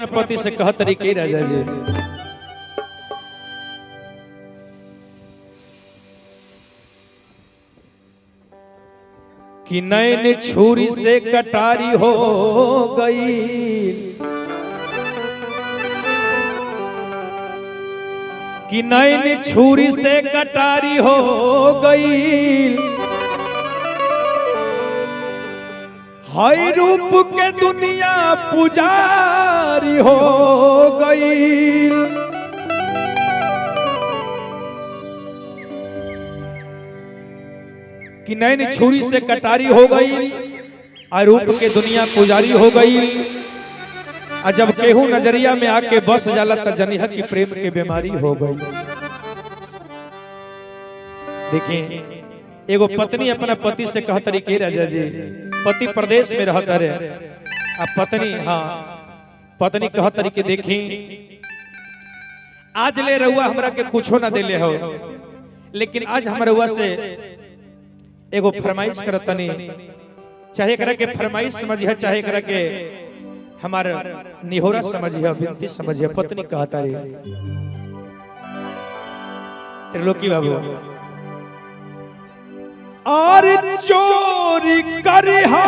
पति से कह तरीके राजा जी कि नैन छुरी से कटारी हो गई, कि नैन छुरी से कटारी हो गई, हाय रूप के दुनिया पुजारी हो गई। कि नैन छुरी से कटारी हो गई और रूप के दुनिया पुजारी हो गई। और जब केहू नजरिया में आके बस जाला त जनिह की प्रेम के बीमारी हो गई। देखिए एगो पत्नी अपना पति से कह तरीके राजा जी, पति प्रदेश में रहता रे, अब पत्नी पत्नी कह तरीके देखी आज ले रहुआ हमरा के कुछो ना देले हो, लेकिन आज हम रहुआ से एगो फरमाइश करतनी, चाहे करा के फरमाइश समझिए चाहे करा के हमार निहोरा समझिए विनती समझिए। पत्नी कहता रे त्रिलोकी बाबू और चोरी करिहा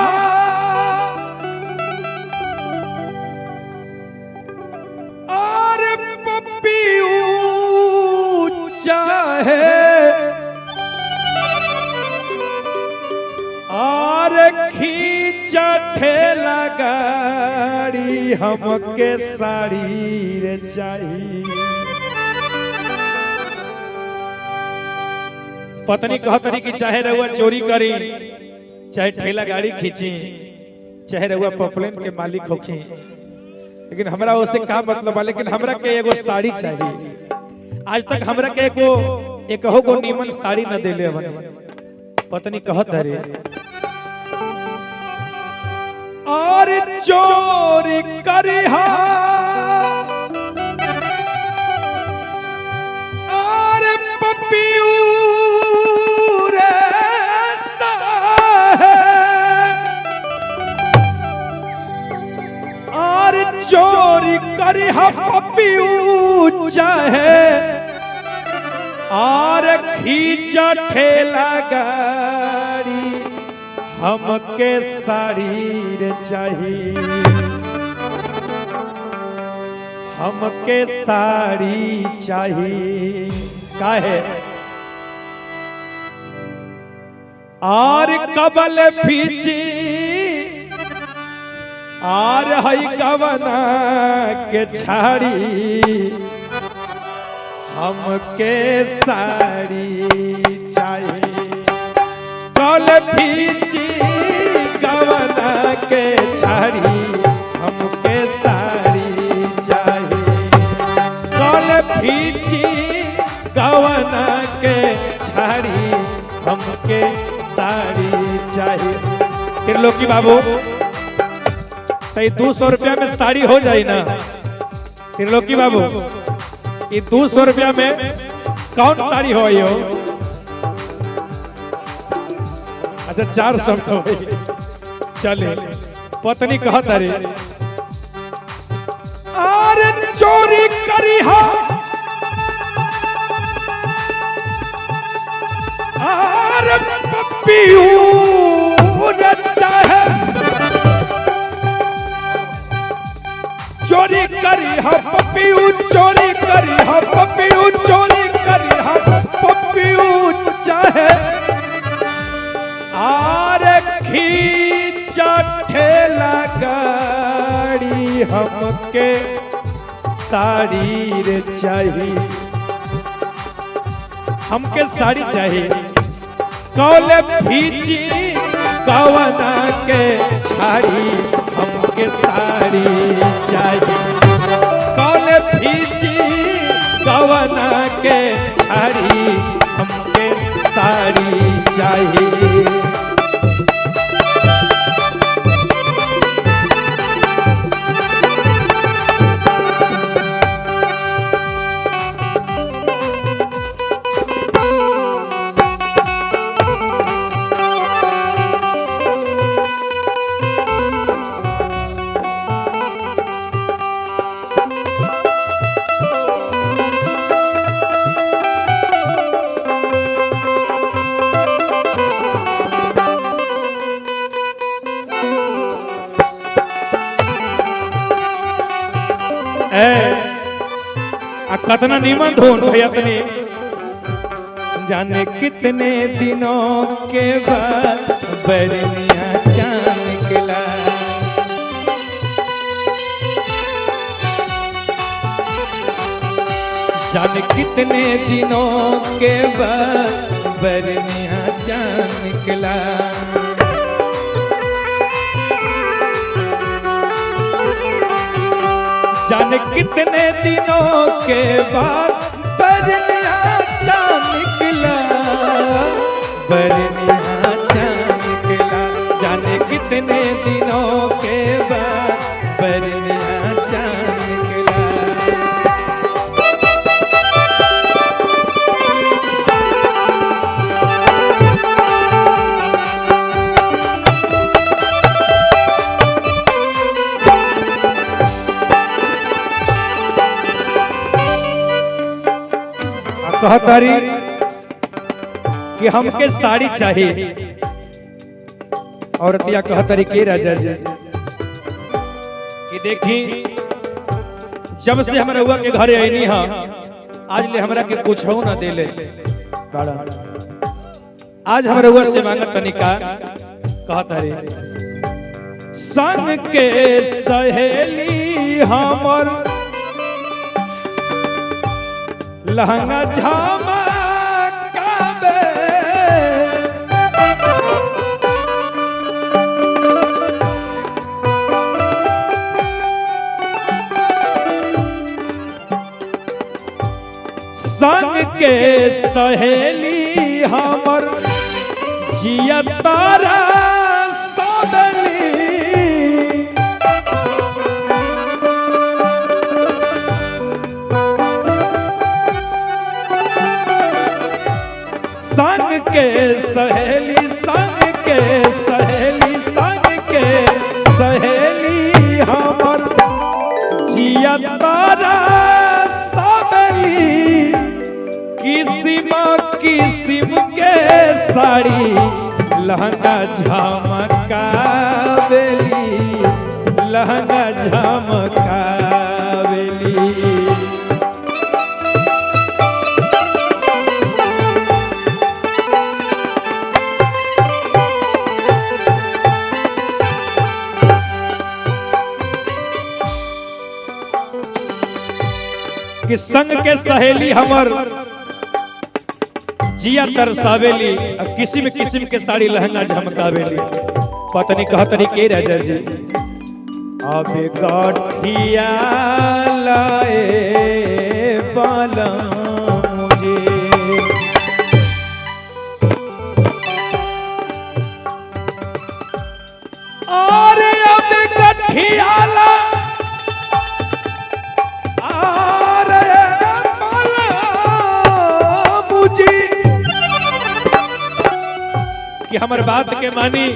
और पपियू चाहे और खींचा ठेला गाड़ी हमके साड़ी रे चाहिए। पत्नी कहतरी कि चाहे रहुआ चोरी करी, चाहे ठेला गाड़ी खींची, चाहे रहुआ पॉपुलर के मालिक होखी, लेकिन हमरा उससे का मतलब है, लेकिन हमरा के एगो साड़ी चाहिए। आज तक हमरा के एक हो नीमन साड़ी न देले बने। पत्नी कहत रे और चोरी करिहा और पपियू रे चाहे और चोरी करिहा पपियू चाहे और खींचा ठेला गाड़ी हमके साड़ी रे चाहिए, हमके साड़ी चाहिए। काहे और कबल फीची और हई गवना के छाड़ी हमके साड़ी चाहिए। कल फीची गवना के छाड़ी हमके साड़ी चाहिए। कल फीची गवना के छाड़ी हमके साड़ी चाहिए। त्रिलोकी बाबू तो 200 रुपया में साड़ी हो जाए ना? त्रिलोकी बाबू ये 200 रुपया में कौन साड़ी हो यो? अच्छा 400 हो चले। पत्नी कहता रे अरे चोरी करी हा अरे पपियू रे चाहे चोरी करी हा पपियू, चोरी करी हा पपियू, चोरी करी हा पपियू चाहे और खींचा ठेला गाड़ी हमके साड़ी रे चाहिए, हमके साड़ी चाहिए। कौले फीची गवना के छाड़ी हमके साड़ी चाहिए। कौले फीची गवना के छाड़ी हमके साड़ी चाहिए। ए आ कतना निमन धुन भैया तनी जाने कितने दिनों के बाद बरनिया चांद निकला जाने कितने दिनों के बाद बरनिया चांद निकला जाने कितने दिनों के बाद बरनिया चांद निकला बरनिया चांद निकला जाने कितने दिनों के बाद बरनिया चांद निकला कहतारी कि हमके साड़ी चाहिए औरतिया कहतारी के राजा जी कि देखी जब से हमरा हुआ के घरे आईनी हा आज ले हमरा के कुछ हो ना देले आज हमरा हुआ से मांगत तनिका कहतारी संग के सहेली हमर लहंगा झमकावे संग के सहेली हमर जिया तारा सदली संग के सहेली हमर जिया तारा सबली किस्म के साड़ी लहंगा झमकावेली लहंगा झमकावेली कि संग के सहेली हमर जिया तरसावेली किस्म किस्म के साड़ी लहंगा झमकावेली पत्नी कहतनी के राजा जी अब गठिया लाए बालम मुझे और अब गठिया कि हमर बात के मानी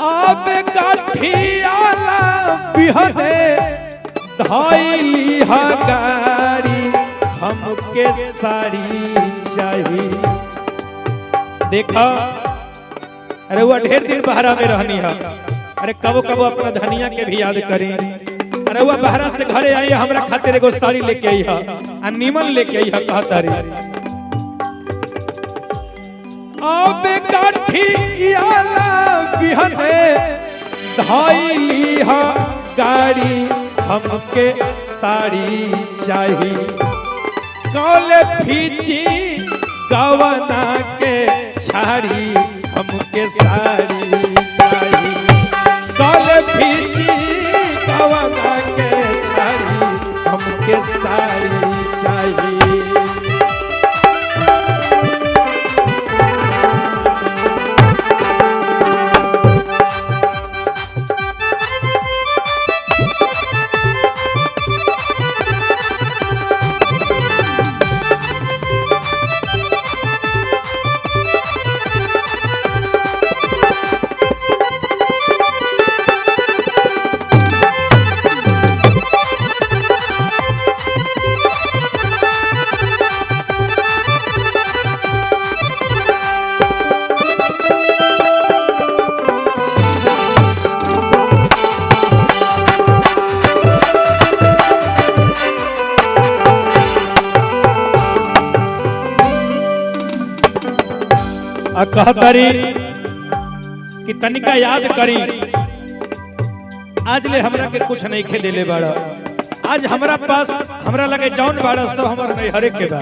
अब गठियाला बिहने धाइली हा गाड़ी हमके साड़ी चाहिए देखा अरे वो ढेर दिन बहरा में रहनी है अरे कबो कबो अपना धनिया के भी याद करी अरे वो बहरा से घरे आई हमरा खातिर एगो साड़ी लेके आई है आ नीमन लेके आई है कहता रे अब गठियाला बिहने धाइली हा गाड़ी हमके साड़ी चाहिए कौले फीची गवना के छाड़ी हमके साड़ी चाहिए कौले फीची गवना के छाड़ी हमके साड़ी चाहिए आ कहतरी कि तनिका याद करी आज ले हमरा के कुछ नहीं खे देले बाड़ा आज हमरा पास हमरा लगे जौन बाड़ा सब हमर नहीं हरे के बा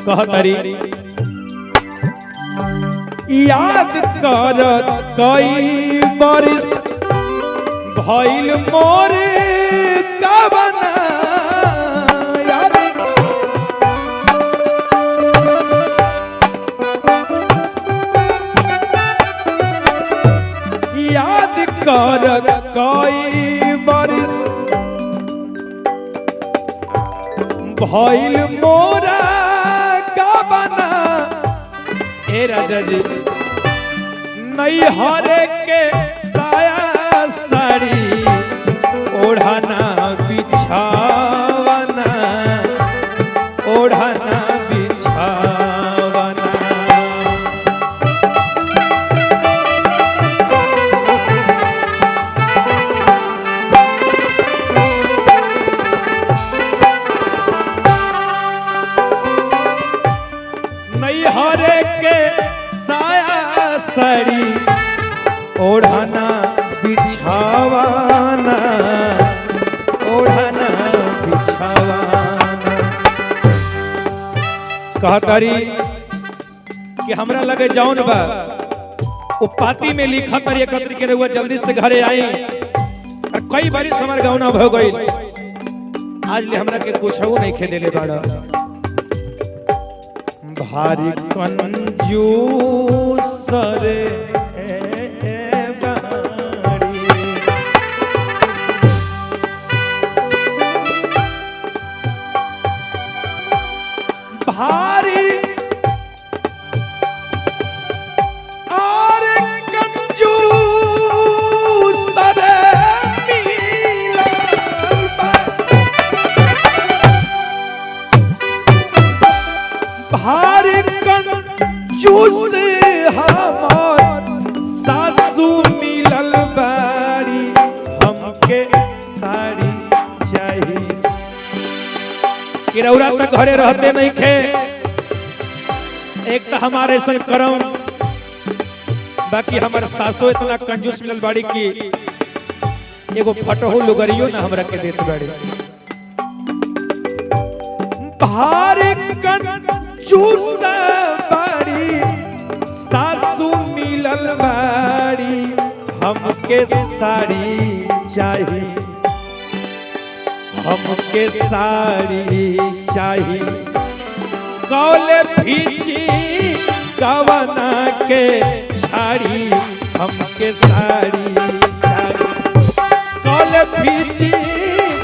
कहतरी याद कर कई बरिस भइल मोर कवना याद कर कई बरिस भइल मोरा कवना ए राजा जी नहीं हरे के साया साड़ी ओढ़ाना बिछावना ओढ़ाना बिछावना नहीं हरे के साया साड़ी ओढ़ाना बिछावाना ओढ़ाना बिछावाना कहतरी कि हमरा लगे जौन बा वो पाती में लिखा तरी एकत्र के रहुआ जल्दी से घरे आई और कई बारी समर गौना हो गई आज ले हमरा के कुछ नहीं खेले ले बाड़ा भारी कंजूस रे भारी और कंजूस रे भारी कंजूस हमार सासू मिलल बाड़ी हमके साड़ी चाहिए किरौरा तक घरे रहते नहीं खे एक तो हमारे संग करम बाकी हमारे सासो इतना कंजूस मिलल बाड़ी की एगो फटहो लुगरियो ना हमरा के देत बाड़ी भारी कंजूस बाड़ी सासू मिलल बाड़ी हमके साड़ी चाहिए हमके साड़ी चाहिए कौले भीजी गवना के साड़ी हमके साड़ी चाहिए कौले भीजी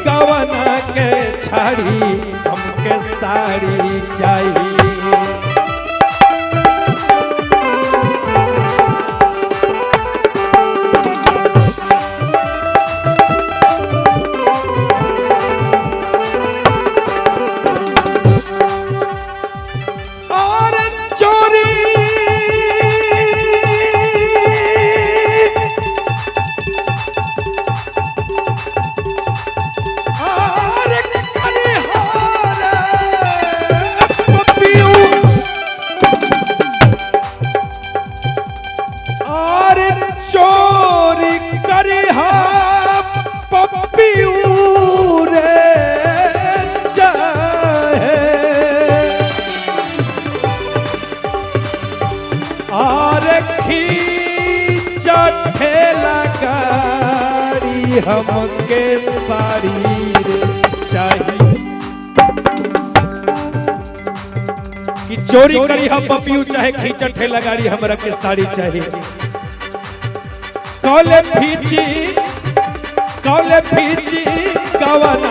गवना के साड़ी हमके साड़ी चाहिए हमके साड़ी चाहिए कि चोरी करी हम पपियू चाहे खींचा ठेला गाड़ी हमरा के साड़ी चाहिए कौले फीची कवना